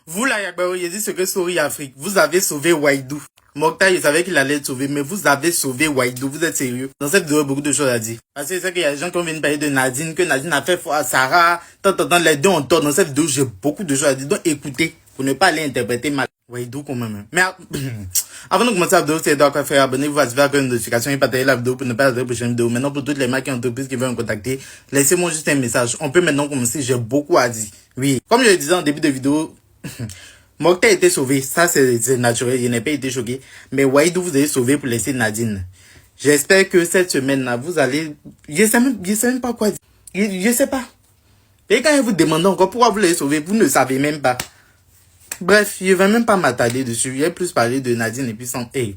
Vous, là, Yagbaro, il dit ce que Story Afrique. Vous avez sauvé Waïdou. Mokhtar, il savait qu'il allait être sauvé, mais vous avez sauvé Waïdou. Vous êtes sérieux? Dans cette vidéo, il y a beaucoup de choses à dire. Parce que c'est qu'il y a des gens qui viennent parler de Nadine, que Nadine a fait à Sarah. Tant, les deux ont tort. Dans cette vidéo, j'ai beaucoup de choses à dire. Donc, écoutez, pour ne pas aller interpréter mal. Waïdou, quand même. Mais, avant de commencer la vidéo, c'est quoi faire, abonnez-vous, activez la notification et partagez la vidéo pour ne pas rater la prochaine vidéo. Maintenant, pour toutes les marques et entreprises qui veulent me contacter, laissez-moi juste un message. On peut maintenant commencer, j'ai beaucoup à dire. Oui. Comme je le disais en début de vidéo, Mokhtar a été sauvé, ça c'est naturel, il n'a pas été choqué. Mais Waïdou, vous avez sauvé pour laisser Nadine. J'espère que cette semaine-là, vous allez... Je sais même pas quoi dire. Je sais pas. Et quand je vous demande encore pourquoi vous l'avez sauvé, vous ne savez même pas. Bref, je ne vais même pas m'attarder dessus. Je vais plus parler de Nadine et puis sans... Hey,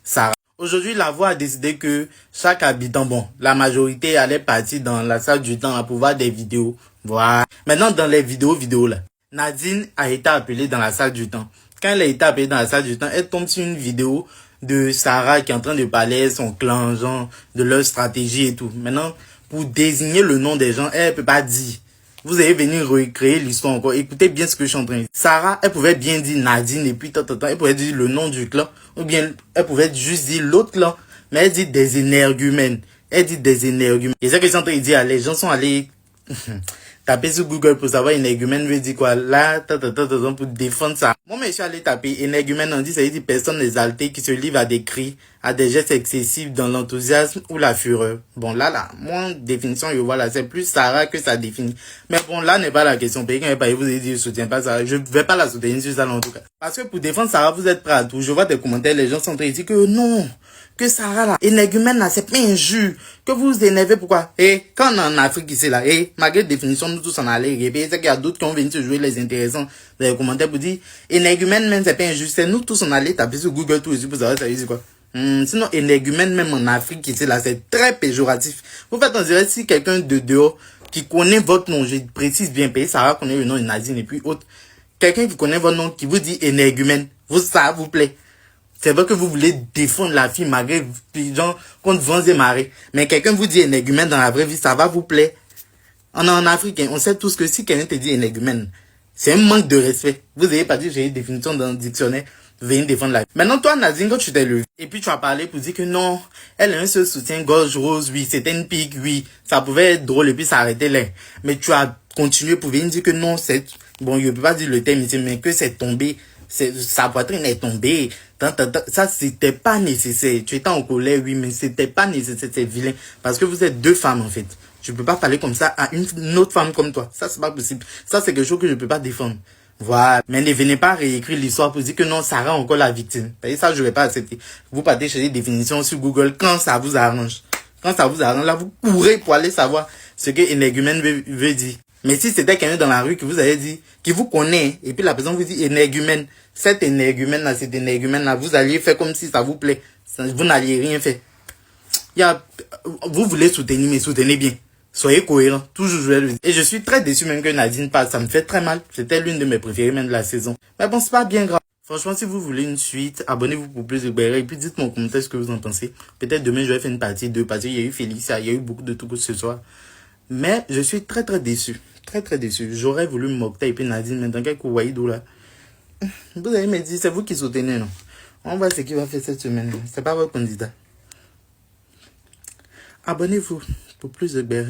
Sarah. Aujourd'hui, la voix a décidé que chaque habitant, bon, la majorité allait partir dans la salle du temps pour voir des vidéos. Voilà. Maintenant, dans les vidéos là, Nadine a été appelée dans la salle du temps. Quand elle a été appelée dans la salle du temps, elle tombe sur une vidéo de Sarah qui est en train de parler son clan, genre, de leur stratégie et tout. Maintenant, pour désigner le nom des gens, elle peut pas dire. Vous allez venir recréer l'histoire encore. Écoutez bien ce que je suis en train de dire. Sarah, elle pouvait bien dire Nadine et puis elle pouvait dire le nom du clan. Ou bien, elle pouvait juste dire l'autre clan. Mais elle dit des énergumènes. Elle dit des énergumènes. Et c'est ce que je suis en train de dire. Les gens sont allés taper sur Google pour savoir énergumène veut dire quoi. Là, pour défendre ça. Moi, je suis allé taper énergumène, on dit, ça veut dire personne exaltée qui se livre à des cris, à des gestes excessifs dans l'enthousiasme ou la fureur. Bon, là, mon définition, je vois là, c'est plus Sarah que ça définit. Mais bon, là n'est pas la question. Quelqu'un va vous dire, je soutiens pas Sarah. Je vais pas la soutenir sur ça, en tout cas. Parce que pour défendre Sarah, vous êtes prêts à tout. Je vois des commentaires, les gens sont en train de dire que non. Que Sarah là, énergumène là, c'est pas injure. Que vous vous énervez pourquoi? Et quand on est en Afrique ici là, et malgré la définition, nous tous en allons répéter, c'est qu'il y a d'autres qui ont venu se jouer les intéressants dans les commentaires pour dire, énergumène même c'est pas injuste. C'est nous tous en allons taper sur Google tout ici pour savoir ça veut dire quoi. Sinon, énergumène même en Afrique ici là, c'est très péjoratif. Vous faites en direct si quelqu'un de dehors qui connaît votre nom, je précise bien, Sarah connaît le nom de Nadine et puis autre. Quelqu'un qui connaît votre nom qui vous dit énergumène, ça vous plaît. C'est vrai que vous voulez défendre la fille malgré les gens contre vents et marées. Mais quelqu'un vous dit énergumène dans la vraie vie, ça va vous plaire. On est en Afrique, on sait tous que si quelqu'un te dit énergumène, c'est un manque de respect. Vous n'avez pas dit, j'ai une définition dans le dictionnaire, venez défendre la vie. Maintenant, toi, Nadine, quand tu t'es levé, et puis tu as parlé pour dire que non, elle a un seul soutien gorge rose, oui, c'était une pique, oui, ça pouvait être drôle et puis s'arrêter là. Mais tu as continué pour venir dire que non, c'est, bon, je ne peux pas dire le terme ici, mais que c'est tombé. Sa poitrine est tombée. Ça, c'était pas nécessaire. Tu étais en colère, oui, mais c'était pas nécessaire. C'est vilain. Parce que vous êtes deux femmes, en fait. Tu peux pas parler comme ça à une autre femme comme toi. Ça, c'est pas possible. Ça, c'est quelque chose que je peux pas défendre. Voilà. Mais ne venez pas réécrire l'histoire pour dire que non, Sarah est encore la victime. Et ça, je vais pas accepter. Vous partez chercher des définitions sur Google quand ça vous arrange. Quand ça vous arrange, là, vous courez pour aller savoir ce que énergumène veut dire. Mais si c'était quelqu'un dans la rue qui vous avait dit, qui vous connaît, et puis la personne vous dit énergumène, cet énergumène-là, cet énergumène-là, vous alliez faire comme si ça vous plaît. Vous n'alliez rien faire. Vous voulez soutenir, mais soutenez bien. Soyez cohérents. Toujours, je vais le dire. Et je suis très déçu même que Nadine passe. Ça me fait très mal. C'était l'une de mes préférées même de la saison. Mais bon, c'est pas bien grave. Franchement, si vous voulez une suite, abonnez-vous pour plus de BR. Et puis dites-moi en commentaire ce que vous en pensez. Peut-être demain, je vais faire une partie 2. Parce qu'il y a eu Félicia, il y a eu beaucoup de trucs ce soir. Mais je suis très très déçu. Très très déçu. J'aurais voulu Mokhtar et puis Nadine, mais dans quel coup Waïdou là. Vous allez me dire, c'est vous qui soutenez, non? On voit ce qu'il va faire cette semaine. C'est pas votre candidat. Abonnez-vous pour plus de BR.